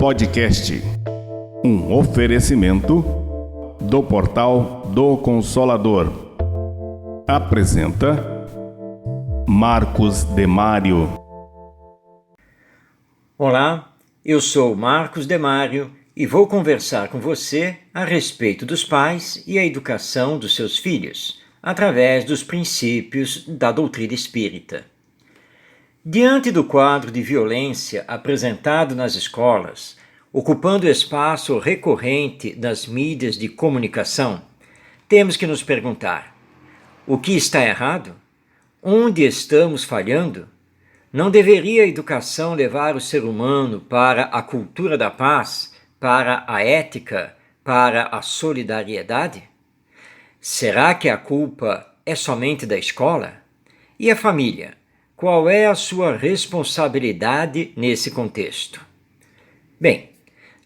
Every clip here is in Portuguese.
Podcast, um oferecimento do Portal do Consolador. Apresenta Marcos Demário. Olá, eu sou Marcos Demário e vou conversar com você a respeito dos pais e a educação dos seus filhos, através dos princípios da doutrina espírita. Diante do quadro de violência apresentado nas escolas, ocupando espaço recorrente nas mídias de comunicação, temos que nos perguntar: o que está errado? Onde estamos falhando? Não deveria a educação levar o ser humano para a cultura da paz, para a ética, para a solidariedade? Será que a culpa é somente da escola? E a família? Qual é a sua responsabilidade nesse contexto? Bem,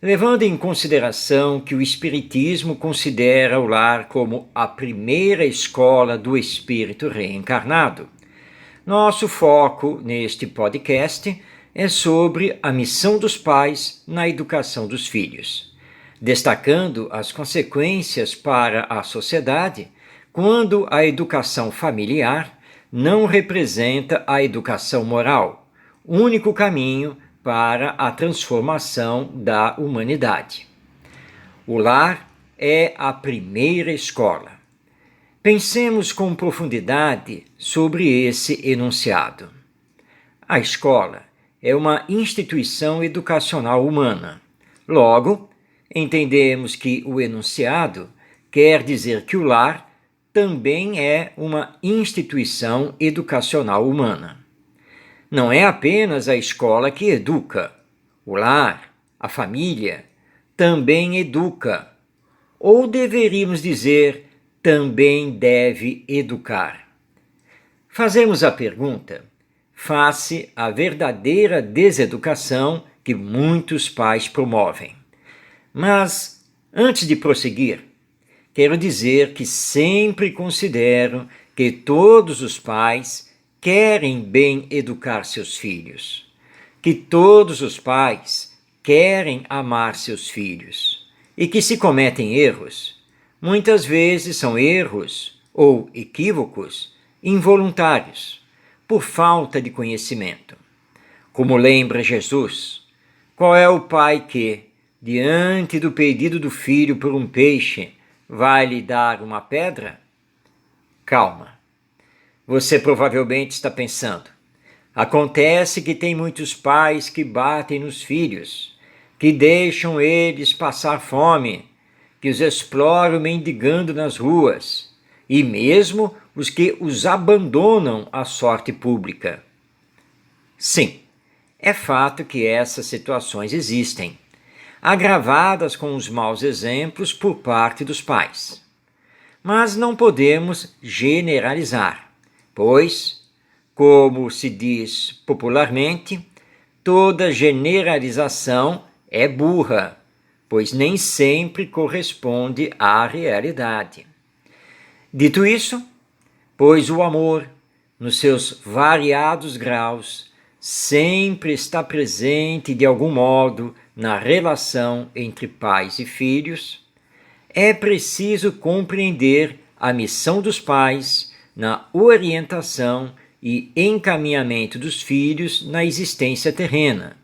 levando em consideração que o Espiritismo considera o lar como a primeira escola do espírito reencarnado, nosso foco neste podcast é sobre a missão dos pais na educação dos filhos, destacando as consequências para a sociedade quando a educação familiar não representa a educação moral, único caminho para a transformação da humanidade. O lar é a primeira escola. Pensemos com profundidade sobre esse enunciado. A escola é uma instituição educacional humana. Logo, entendemos que o enunciado quer dizer que o lar também é uma instituição educacional humana. Não é apenas a escola que educa. O lar, a família, também educa. Ou deveríamos dizer, também deve educar. Fazemos a pergunta face à verdadeira deseducação que muitos pais promovem. Mas, antes de prosseguir, quero dizer que sempre considero que todos os pais querem bem educar seus filhos, que todos os pais querem amar seus filhos e que se cometem erros, muitas vezes são erros ou equívocos involuntários, por falta de conhecimento. Como lembra Jesus, qual é o pai que, diante do pedido do filho por um peixe, vai lhe dar uma pedra? Calma. Você provavelmente está pensando: acontece que tem muitos pais que batem nos filhos, que deixam eles passar fome, que os exploram mendigando nas ruas, e mesmo os que os abandonam à sorte pública. Sim, é fato que essas situações existem, agravadas com os maus exemplos por parte dos pais. Mas não podemos generalizar, pois, como se diz popularmente, toda generalização é burra, pois nem sempre corresponde à realidade. Dito isso, pois o amor, nos seus variados graus, sempre está presente de algum modo na relação entre pais e filhos, é preciso compreender a missão dos pais na orientação e encaminhamento dos filhos na existência terrena,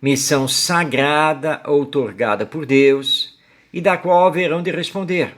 missão sagrada outorgada por Deus e da qual haverão de responder.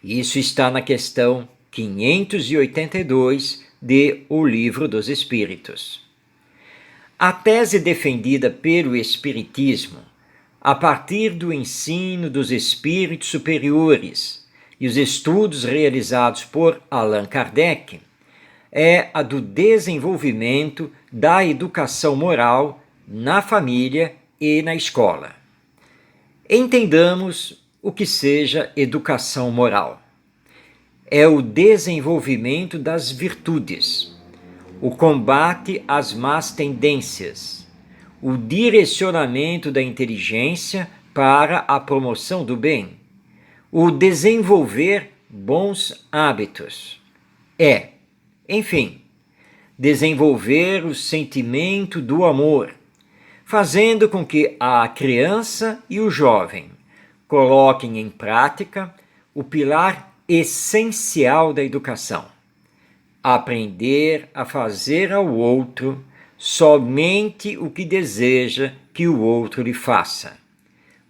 Isso está na questão 582 de O Livro dos Espíritos. A tese defendida pelo Espiritismo, a partir do ensino dos espíritos superiores e os estudos realizados por Allan Kardec, é a do desenvolvimento da educação moral na família e na escola. Entendamos o que seja educação moral. É o desenvolvimento das virtudes, o combate às más tendências, o direcionamento da inteligência para a promoção do bem, o desenvolver bons hábitos. Enfim, desenvolver o sentimento do amor, fazendo com que a criança e o jovem coloquem em prática o pilar essencial da educação: aprender a fazer ao outro somente o que deseja que o outro lhe faça,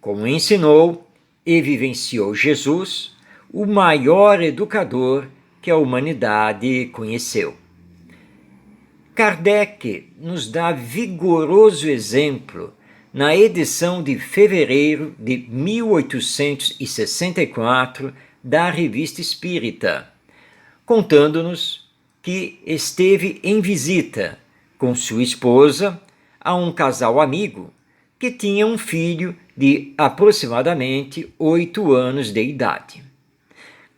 como ensinou e vivenciou Jesus, o maior educador que a humanidade conheceu. Kardec nos dá vigoroso exemplo na edição de fevereiro de 1864 da Revista Espírita, contando-nos que esteve em visita com sua esposa a um casal amigo que tinha um filho de aproximadamente 8 anos de idade.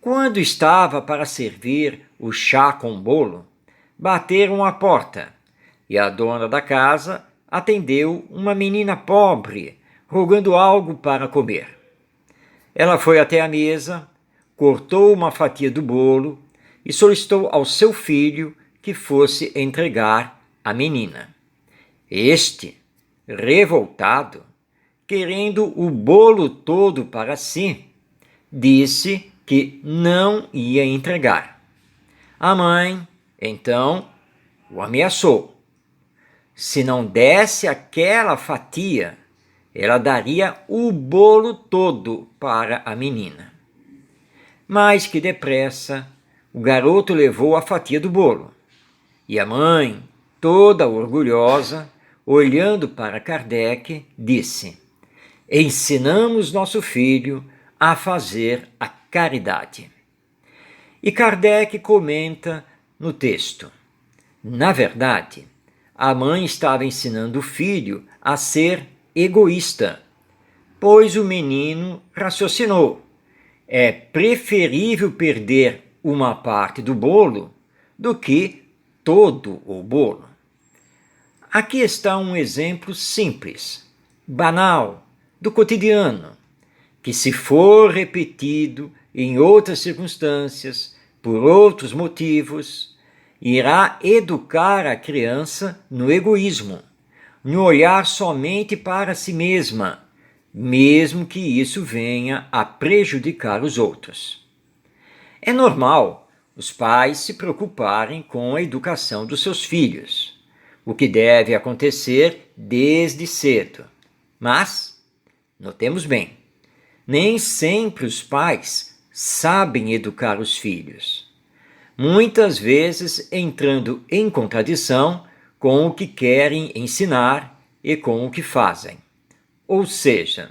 Quando estava para servir o chá com bolo, bateram à porta e a dona da casa atendeu uma menina pobre, rogando algo para comer. Ela foi até a mesa, cortou uma fatia do bolo e solicitou ao seu filho que fosse entregar a menina. Este, revoltado, querendo o bolo todo para si, disse que não ia entregar. A mãe, então, o ameaçou. Se não desse aquela fatia, ela daria o bolo todo para a menina. Mas que depressa, o garoto levou a fatia do bolo. E a mãe, toda orgulhosa, olhando para Kardec, disse: ensinamos nosso filho a fazer a caridade. E Kardec comenta no texto: na verdade, a mãe estava ensinando o filho a ser egoísta, pois o menino raciocinou: é preferível perder uma parte do bolo do que todo o bolo. Aqui está um exemplo simples, banal, do cotidiano, que, se for repetido em outras circunstâncias, por outros motivos, irá educar a criança no egoísmo, no olhar somente para si mesma, mesmo que isso venha a prejudicar os outros. É normal os pais se preocuparem com a educação dos seus filhos, o que deve acontecer desde cedo. Mas, notemos bem, nem sempre os pais sabem educar os filhos, muitas vezes entrando em contradição com o que querem ensinar e com o que fazem. Ou seja,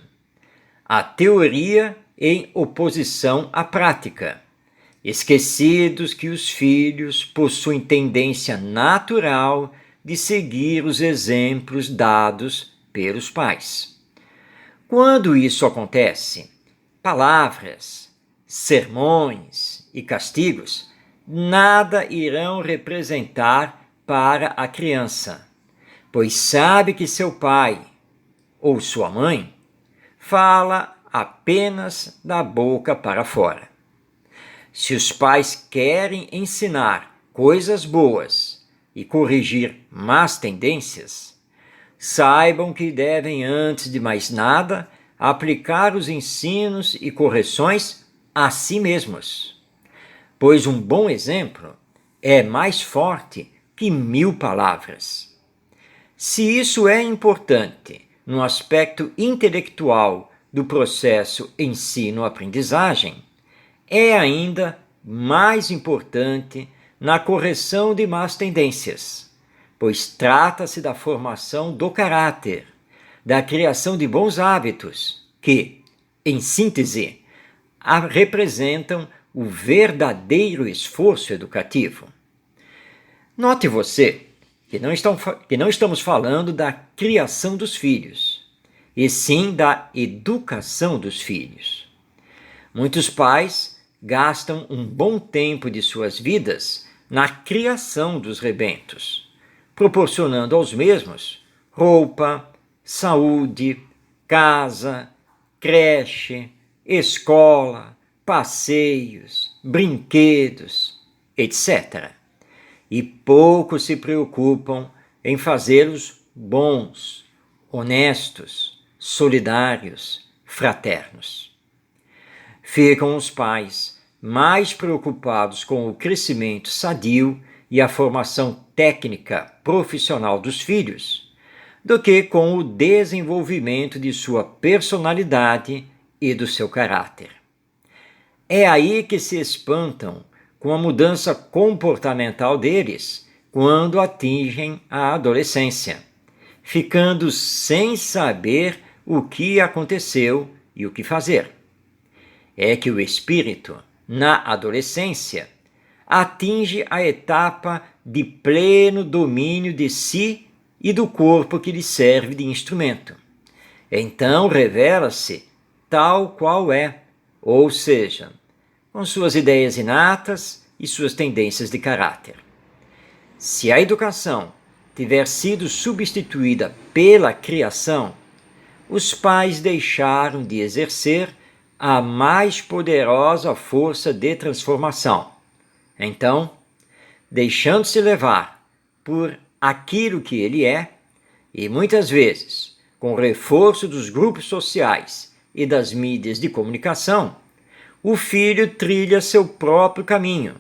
a teoria em oposição à prática, esquecidos que os filhos possuem tendência natural de seguir os exemplos dados pelos pais. Quando isso acontece, palavras, sermões e castigos nada irão representar para a criança, pois sabe que seu pai ou sua mãe fala apenas da boca para fora. Se os pais querem ensinar coisas boas e corrigir más tendências, saibam que devem, antes de mais nada, aplicar os ensinos e correções a si mesmos, pois um bom exemplo é mais forte que 1000 palavras. Se isso é importante no aspecto intelectual do processo ensino-aprendizagem, é ainda mais importante na correção de más tendências, pois trata-se da formação do caráter, da criação de bons hábitos que, em síntese, representam o verdadeiro esforço educativo. Note você que não estamos falando da criação dos filhos, e sim da educação dos filhos. Muitos pais gastam um bom tempo de suas vidas na criação dos rebentos, proporcionando aos mesmos roupa, saúde, casa, creche, escola, passeios, brinquedos, etc. E pouco se preocupam em fazê-los bons, honestos, solidários, fraternos. Ficam os pais mais preocupados com o crescimento sadio e a formação técnica profissional dos filhos, do que com o desenvolvimento de sua personalidade e do seu caráter. É aí que se espantam com a mudança comportamental deles quando atingem a adolescência, ficando sem saber o que aconteceu e o que fazer. É que o espírito, na adolescência, atinge a etapa de pleno domínio de si e do corpo que lhe serve de instrumento. Então revela-se tal qual é, ou seja, com suas ideias inatas e suas tendências de caráter. Se a educação tiver sido substituída pela criação, os pais deixaram de exercer a mais poderosa força de transformação. Então, deixando-se levar por aquilo que ele é, e muitas vezes, com o reforço dos grupos sociais e das mídias de comunicação, o filho trilha seu próprio caminho,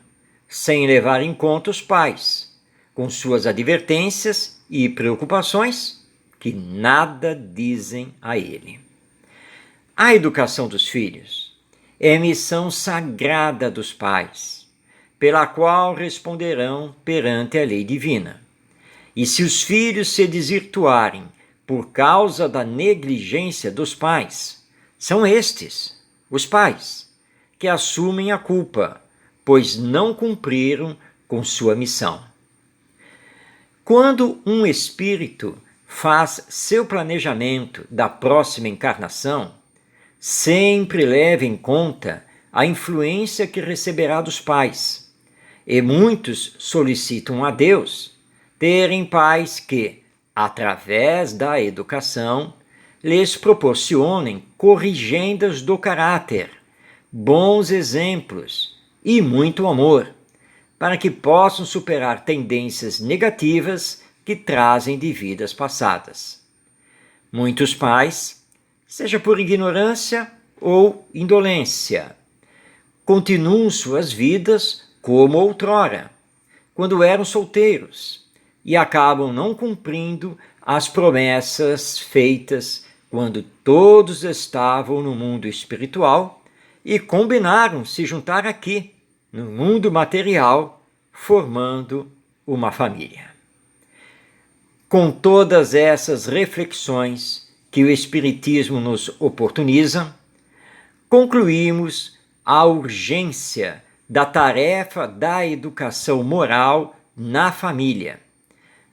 sem levar em conta os pais, com suas advertências e preocupações que nada dizem a ele. A educação dos filhos é missão sagrada dos pais, pela qual responderão perante a lei divina. E se os filhos se desvirtuarem por causa da negligência dos pais, são estes, os pais, que assumem a culpa, pois não cumpriram com sua missão. Quando um espírito faz seu planejamento da próxima encarnação, sempre leva em conta a influência que receberá dos pais, e muitos solicitam a Deus terem pais que, através da educação, lhes proporcionem corrigendas do caráter, bons exemplos e muito amor, para que possam superar tendências negativas que trazem de vidas passadas. Muitos pais, seja por ignorância ou indolência, continuam suas vidas como outrora, quando eram solteiros, e acabam não cumprindo as promessas feitas quando todos estavam no mundo espiritual e combinaram se juntar aqui, no mundo material, formando uma família. Com todas essas reflexões que o Espiritismo nos oportuniza, concluímos a urgência da tarefa da educação moral na família,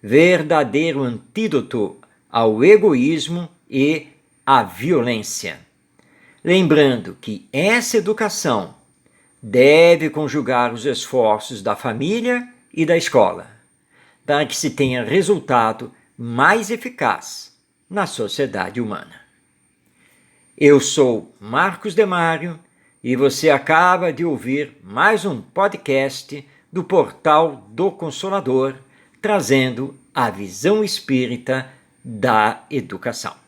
verdadeiro antídoto ao egoísmo e à violência. Lembrando que essa educação deve conjugar os esforços da família e da escola, para que se tenha resultado mais eficaz na sociedade humana. Eu sou Marcos Demário e você acaba de ouvir mais um podcast do Portal do Consolador, trazendo a visão espírita da educação.